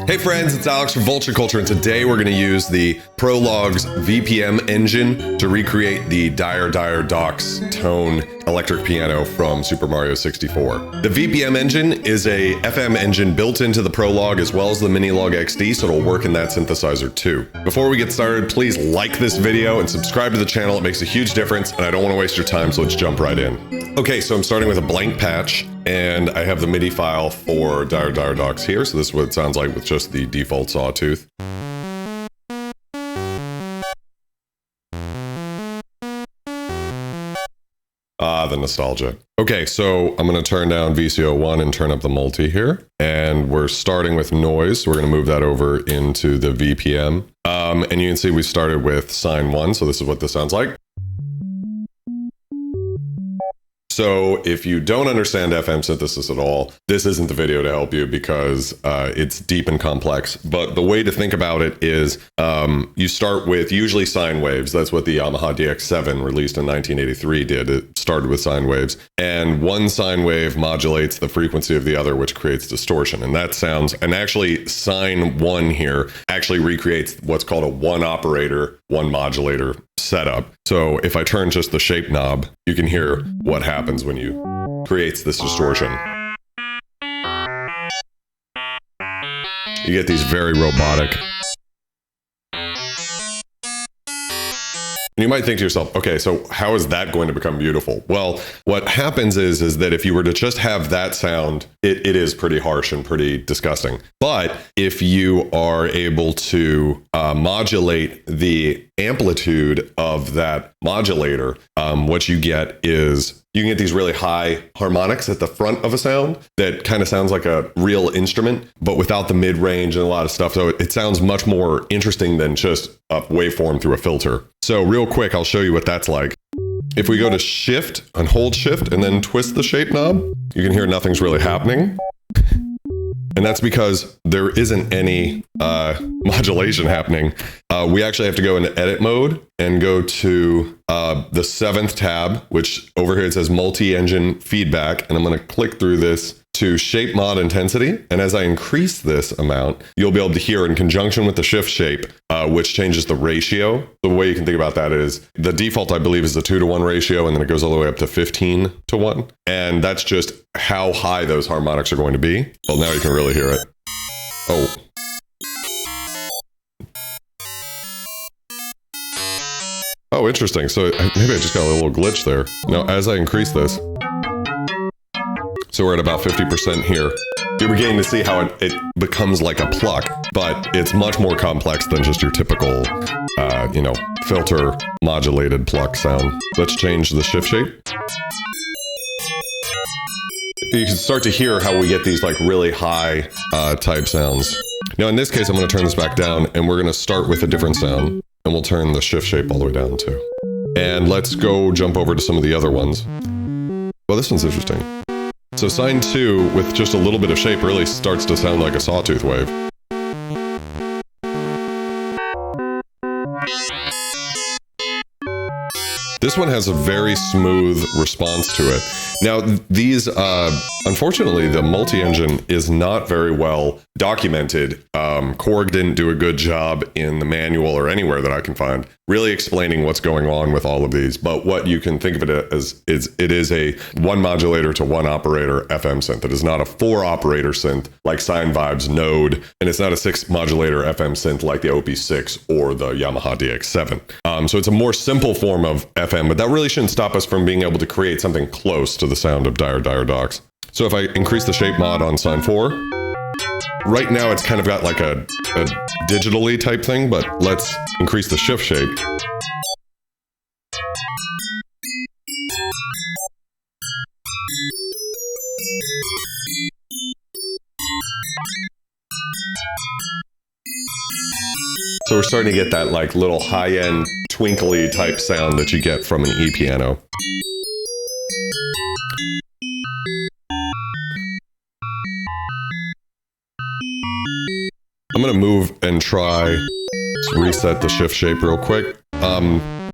Hey friends, it's Alex from Vulture Culture, and today we're going to use the Prologue's VPM engine to recreate the DOCKS tone electric piano from Super Mario 64. The VPM engine is a FM engine built into the Prologue as well as the Minilogue XD, so it'll work in that synthesizer too. Before we get started, please like this video and subscribe to the channel. It makes a huge difference, and I don't want to waste your time, so let's jump right in. Okay, so I'm starting with a blank patch, and I have the MIDI file for DOCKS here, so this is what it sounds like with just the default sawtooth. Ah, the nostalgia. Okay, so I'm going to turn down VCO1 and turn up the multi here. And we're starting with noise. We're going to move that over into the VPM. And you can see we started with sine 1, so this is what this sounds like. So if you don't understand FM synthesis at all, this isn't the video to help you because it's deep and complex. But the way to think about it is you start with usually sine waves. That's what the Yamaha DX7 released in 1983 did. It started with sine waves. And one sine wave modulates the frequency of the other, which creates distortion. And that sounds, and actually sine 1 here actually recreates what's called a one operator, one modulator setup. So if I turn just the shape knob, you can hear what happens when you creates this distortion. You get these very robotic. And you might think to yourself, okay, so how is that going to become beautiful? Well, what happens is that if you were to just have that sound, it is pretty harsh and pretty disgusting. But if you are able to modulate the amplitude of that modulator, what you get is you can get these really high harmonics at the front of a sound that kind of sounds like a real instrument, but without the mid-range and a lot of stuff. So it sounds much more interesting than just a waveform through a filter. So real quick, I'll show you what that's like. If we go to shift and hold shift and then twist the shape knob, you can hear nothing's really happening. And that's because there isn't any modulation happening. We actually have to go into edit mode and go to the 7th tab, which over here it says multi-engine feedback. And I'm going to click through this to shape mod intensity. And as I increase this amount, you'll be able to hear in conjunction with the shift shape, which changes the ratio. The way you can think about that is the default, I believe, is a 2-to-1 ratio, and then it goes all the way up to 15-to-1. And that's just how high those harmonics are going to be. Well, now you can really hear it. Oh. Oh, interesting. So maybe I just got a little glitch there. Now, as I increase this, so we're at about 50% here. You're beginning to see how it becomes like a pluck, but it's much more complex than just your typical, filter modulated pluck sound. Let's change the shift shape. You can start to hear how we get these like really high type sounds. Now in this case, I'm going to turn this back down and we're going to start with a different sound and we'll turn the shift shape all the way down too. And let's go jump over to some of the other ones. Well, this one's interesting. So sine 2 with just a little bit of shape really starts to sound like a sawtooth wave. This one has a very smooth response to it. Now, these, unfortunately, the multi-engine is not very well documented. Korg didn't do a good job in the manual or anywhere that I can find really explaining what's going on with all of these. But what you can think of it as is it is a one modulator to one operator FM synth. It is not a 4-operator synth like Sine Vibes Node, and it's not a 6-modulator FM synth like the OP6 or the Yamaha DX7. So it's a more simple form of FM, but that really shouldn't stop us from being able to create something close to the sound of DOCKS. So if I increase the shape mod on Sine 4, right now it's kind of got like a digitally type thing, but let's increase the shift shape. So we're starting to get that like little high-end twinkly type sound that you get from an E-piano. I'm going to move and try to reset the shift shape real quick.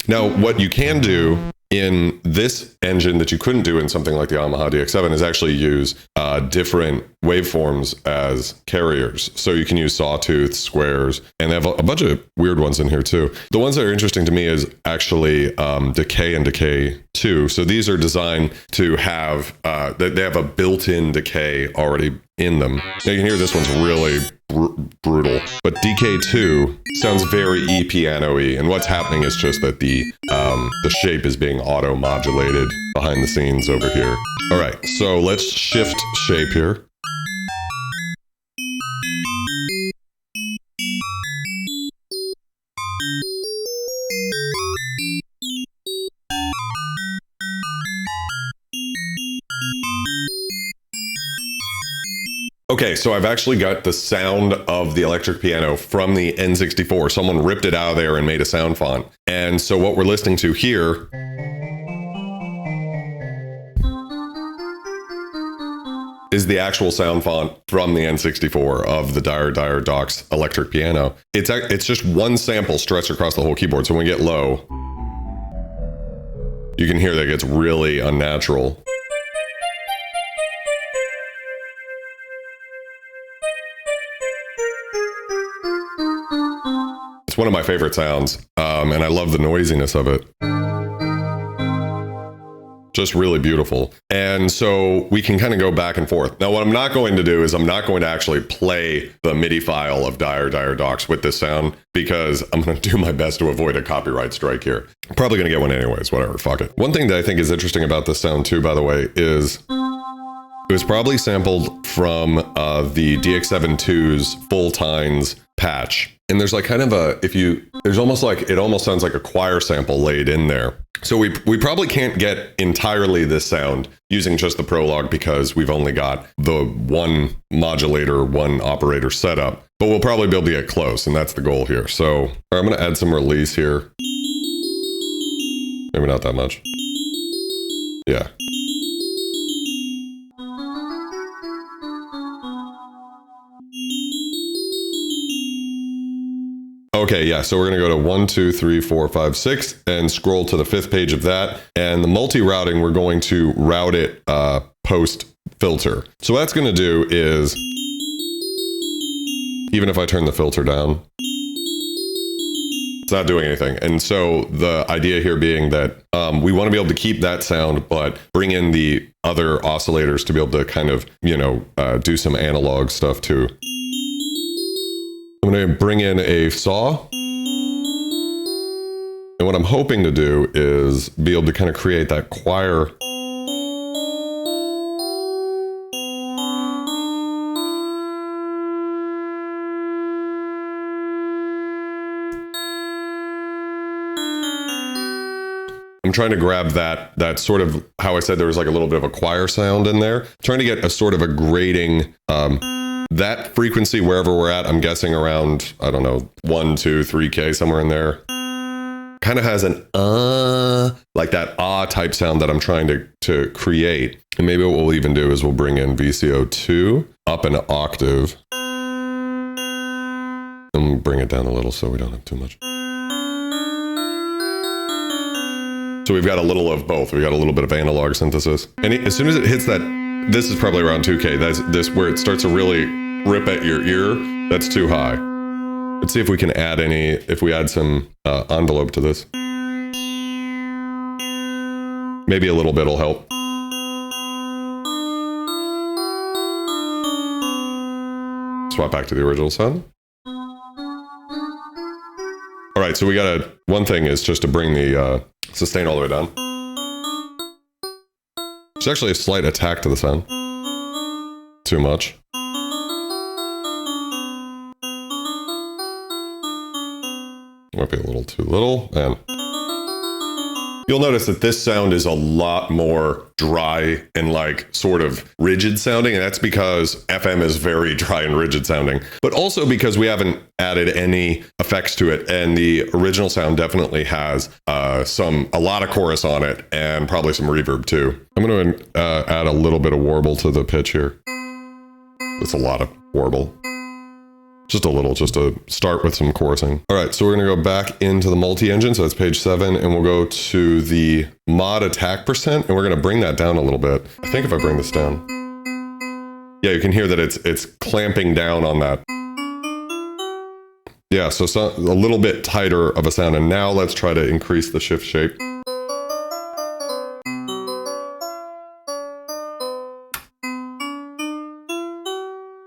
Now, what you can do in this engine that you couldn't do in something like the Yamaha DX7 is actually use different waveforms as carriers. So you can use sawtooth, squares, and they have a bunch of weird ones in here too. The ones that are interesting to me is actually decay and decay 2. So these are designed to have, they have a built-in decay already in them. Now you can hear this one's really brutal, but DK2 sounds very E-piano-y, and what's happening is just that the shape is being auto-modulated behind the scenes over here. All right, so let's shift shape here. Okay, so I've actually got the sound of the electric piano from the N64. Someone ripped it out of there and made a sound font. And so what we're listening to here is the actual sound font from the N64 of the Dyer DOCKS electric piano. It's just one sample stretched across the whole keyboard. So when we get low, you can hear that it gets really unnatural. One of my favorite sounds, and I love the noisiness of it. Just really beautiful. And so we can kind of go back and forth. Now, what I'm not going to do is I'm not going to actually play the MIDI file of Dyer DOCKS with this sound, because I'm going to do my best to avoid a copyright strike here. I'm probably going to get one anyways, whatever, fuck it. One thing that I think is interesting about this sound too, by the way, is it was probably sampled from the DX7ii's Full Tines patch. And there's like kind of it almost sounds like a choir sample laid in there. So we probably can't get entirely this sound using just the Prologue, because we've only got the one modulator, one operator setup, but we'll probably be able to get close, and that's the goal here. So I'm going to add some release here. Maybe not that much. Yeah. Okay, yeah, so we're gonna go to 1, 2, 3, 4, 5, 6 and scroll to the 5th page of that. And the multi-routing, we're going to route it post filter. So what that's gonna do is, even if I turn the filter down, it's not doing anything. And so the idea here being that we wanna be able to keep that sound, but bring in the other oscillators to be able to kind of, do some analog stuff too. I'm going to bring in a saw. And what I'm hoping to do is be able to kind of create that choir. I'm trying to grab that sort of, how I said there was like a little bit of a choir sound in there. I'm trying to get a sort of a grading, that frequency, wherever we're at, I'm guessing around, I don't know, 1, 2, 3K, somewhere in there. Kind of has an like that type sound that I'm trying to create. And maybe what we'll even do is we'll bring in VCO2 up an octave. And bring it down a little so we don't have too much. So we've got a little of both. We got a little bit of analog synthesis. And as soon as it hits that, this is probably around 2K. That's this where it starts to really rip at your ear. That's too high. Let's see if we can add if we add some envelope to this. Maybe a little bit will help. Swap back to the original sound. All right, so we got one thing is just to bring the sustain all the way down. There's actually a slight attack to the sound. Too much. Might be a little too little, and you'll notice that this sound is a lot more dry and like sort of rigid sounding, and that's because FM is very dry and rigid sounding, but also because we haven't added any effects to it, and the original sound definitely has a lot of chorus on it and probably some reverb too. I'm going to add a little bit of warble to the pitch here. It's a lot of warble. Just a little, just to start with some chorusing. All right, so we're gonna go back into the multi-engine, so that's page 7, and we'll go to the mod attack %, and we're gonna bring that down a little bit. I think if I bring this down. Yeah, you can hear that it's clamping down on that. Yeah, so a little bit tighter of a sound. And now let's try to increase the shift shape.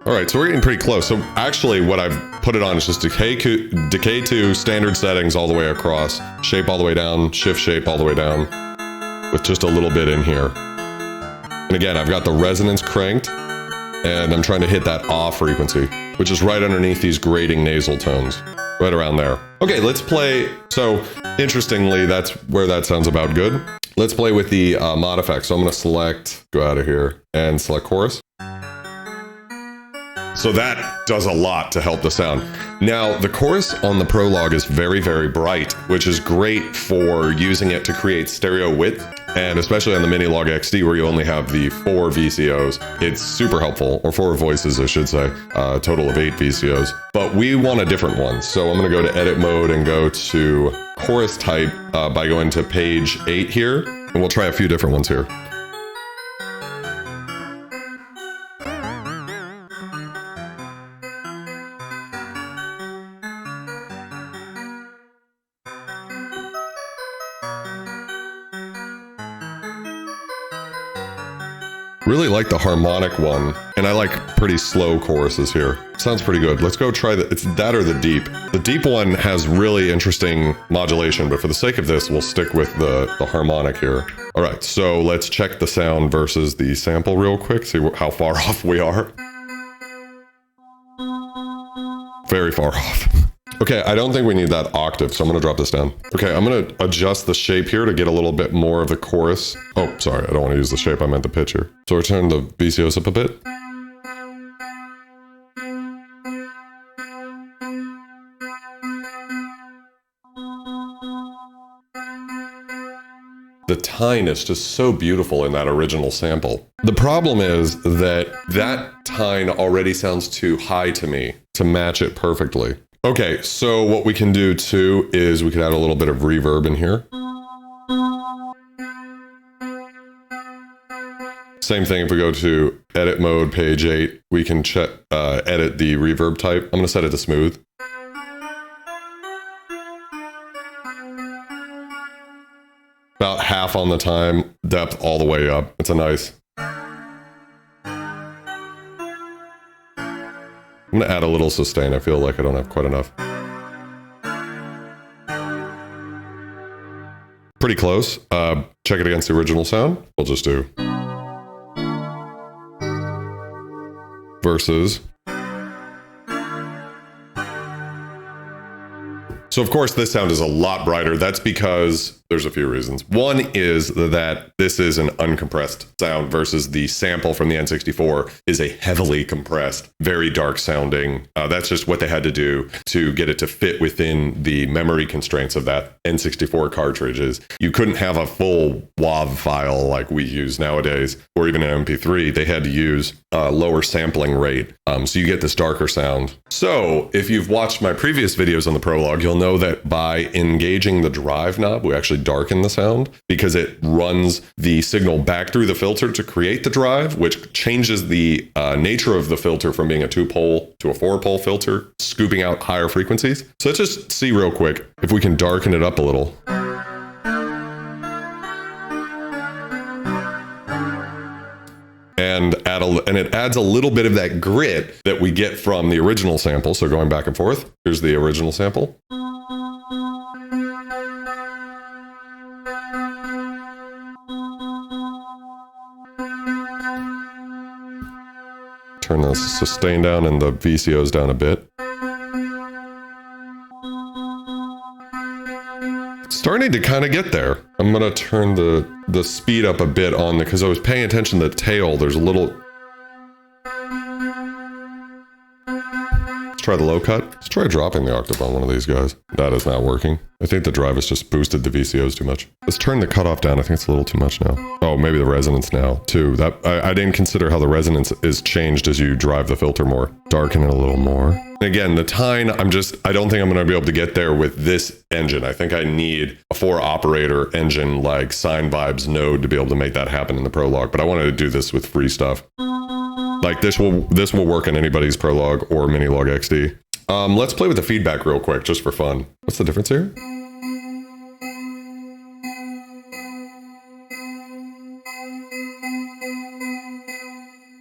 All right, so we're getting pretty close. So actually what I've put it on is just decay to standard settings all the way across, shape all the way down, shift shape all the way down, with just a little bit in here. And again, I've got the resonance cranked, and I'm trying to hit that off frequency, which is right underneath these grating nasal tones, right around there. Okay, let's play. So interestingly, that's where that sounds about good. Let's play with the mod effects. So I'm gonna select, go out of here, and select chorus. So that does a lot to help the sound. Now, the chorus on the Prologue is very, very bright, which is great for using it to create stereo width. And especially on the Minilogue XD, where you only have the 4 VCOs, it's super helpful, or 4 voices, I should say, a total of 8 VCOs. But we want a different one. So I'm gonna go to edit mode and go to chorus type by going to page 8 here. And we'll try a few different ones here. Really like the harmonic one, and I like pretty slow choruses here. Sounds pretty good. Let's go try it's that or the deep. The deep one has really interesting modulation, but for the sake of this, we'll stick with the harmonic here. All right, so let's check the sound versus the sample real quick, see how far off we are. Very far off. Okay, I don't think we need that octave, so I'm gonna drop this down. Okay, I'm gonna adjust the shape here to get a little bit more of the chorus. Oh, sorry, I don't wanna use the shape, I meant the pitch here. So we're turning the VCOs up a bit. The tine is just so beautiful in that original sample. The problem is that that tine already sounds too high to me to match it perfectly. Okay, so what we can do too is we can add a little bit of reverb in here. Same thing if we go to edit mode, page 8, we can edit the reverb type. I'm gonna set it to smooth. About half on the time, depth all the way up. It's a nice. I'm gonna add a little sustain. I feel like I don't have quite enough. Pretty close. Check it against the original sound. We'll just do versus. So of course this sound is a lot brighter. That's because there's a few reasons. One is that this is an uncompressed sound versus the sample from the N64 is a heavily compressed, very dark sounding. That's just what they had to do to get it to fit within the memory constraints of that N64 cartridges. You couldn't have a full WAV file like we use nowadays, or even an MP3. They had to use a lower sampling rate, so you get this darker sound. So if you've watched my previous videos on the Prologue, you'll know that by engaging the drive knob, we actually darken the sound because it runs the signal back through the filter to create the drive, which changes the nature of the filter from being a 2-pole to a 4-pole filter, scooping out higher frequencies. So let's just see real quick if we can darken it up a little. And it adds a little bit of that grit that we get from the original sample. So going back and forth, here's the original sample. Turn the sustain down and the VCOs down a bit. It's starting to kind of get there. I'm gonna turn the speed up a bit on because I was paying attention to the tail. There's a little. Let's try the low cut. Let's try dropping the octave on one of these guys. That is not working. I think the drive has just boosted the VCOs too much. Let's turn the cutoff down. I think it's a little too much now. Oh, maybe the resonance now too. I didn't consider how the resonance is changed as you drive the filter more. Darken it a little more. Again, the tine, I don't think I'm gonna be able to get there with this engine. I think I need a 4-operator engine like Sine Vibes Node to be able to make that happen in the Prologue, but I wanted to do this with free stuff. Like this will work in anybody's Prologue or Minilogue XD. Let's play with the feedback real quick, just for fun. What's the difference here?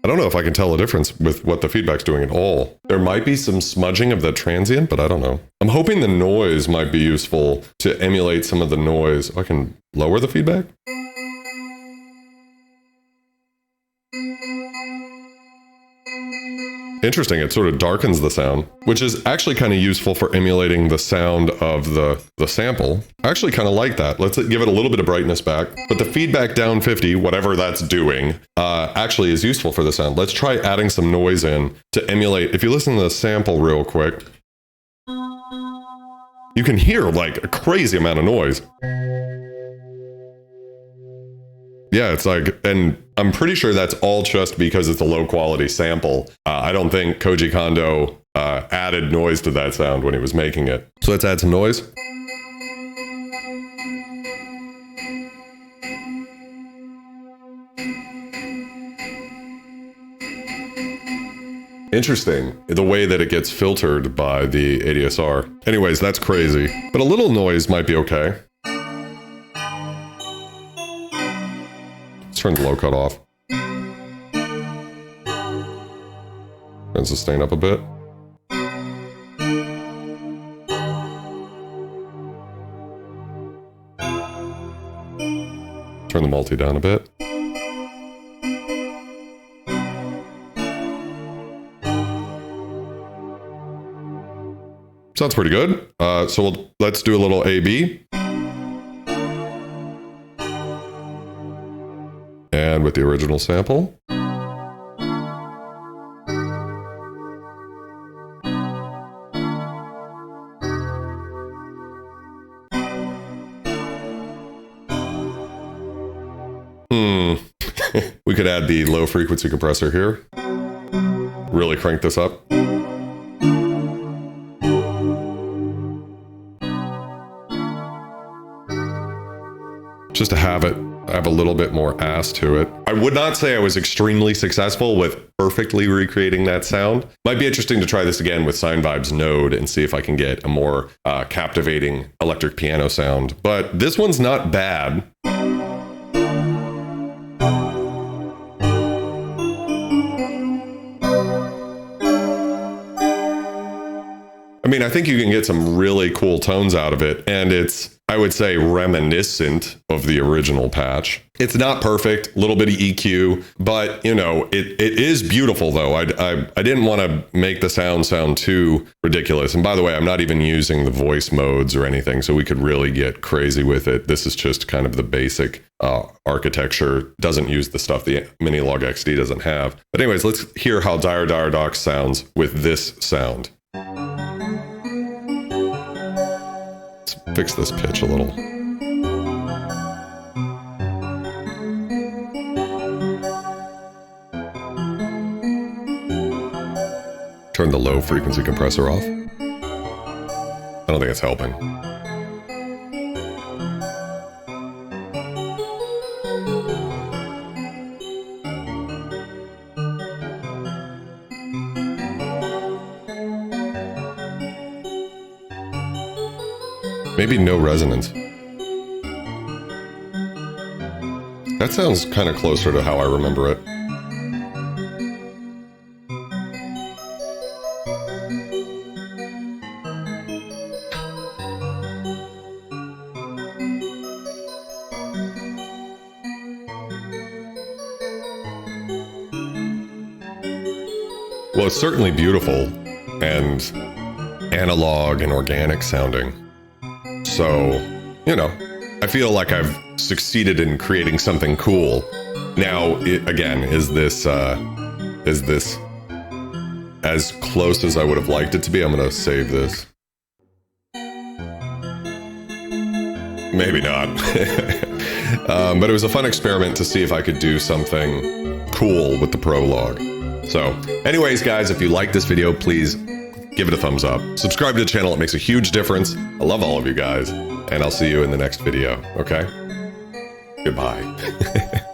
I don't know if I can tell a difference with what the feedback's doing at all. There might be some smudging of the transient, but I don't know. I'm hoping the noise might be useful to emulate some of the noise. I can lower the feedback. Interesting, it sort of darkens the sound, which is actually kind of useful for emulating the sound of the sample. I actually kind of like that. Let's give it a little bit of brightness back, but the feedback down 50, whatever that's doing, actually is useful for the sound. Let's try adding some noise in to emulate. If you listen to the sample real quick, you can hear like a crazy amount of noise. Yeah, it's like, and I'm pretty sure that's all just because it's a low quality sample. I don't think Koji Kondo added noise to that sound when he was making it. So let's add some noise. Interesting, the way that it gets filtered by the ADSR. Anyways, that's crazy. But a little noise might be okay. Turn the low cut off. And sustain up a bit. Turn the multi down a bit. Sounds pretty good. So let's do a little A/B. And with the original sample. We could add the low frequency compressor here. Really crank this up. Just to have a little bit more ass to it. I would not say I was extremely successful with perfectly recreating that sound. Might be interesting to try this again with Sine Vibes Node and see if I can get a more captivating electric piano sound. But this one's not bad. I mean, I think you can get some really cool tones out of it, and it's, I would say, reminiscent of the original patch. It's not perfect, a little bit of EQ, but you know, it is beautiful though. I didn't want to make the sound too ridiculous. And by the way, I'm not even using the voice modes or anything, so we could really get crazy with it. This is just kind of the basic architecture. Doesn't use the stuff the Minilogue XD doesn't have. But anyways, let's hear how Dire DOCKS sounds with this sound. Fix this pitch a little. Turn the low frequency compressor off. I don't think it's helping. Maybe no resonance. That sounds kind of closer to how I remember it. Well, it's certainly beautiful and analog and organic sounding. So, you know, I feel like I've succeeded in creating something cool. Now, again, is this as close as I would have liked it to be? I'm going to save this. Maybe not. But it was a fun experiment to see if I could do something cool with the Prologue. So, anyways, guys, if you like this video, please give it a thumbs up. Subscribe to the channel. It makes a huge difference. I love all of you guys. And I'll see you in the next video, okay? Goodbye.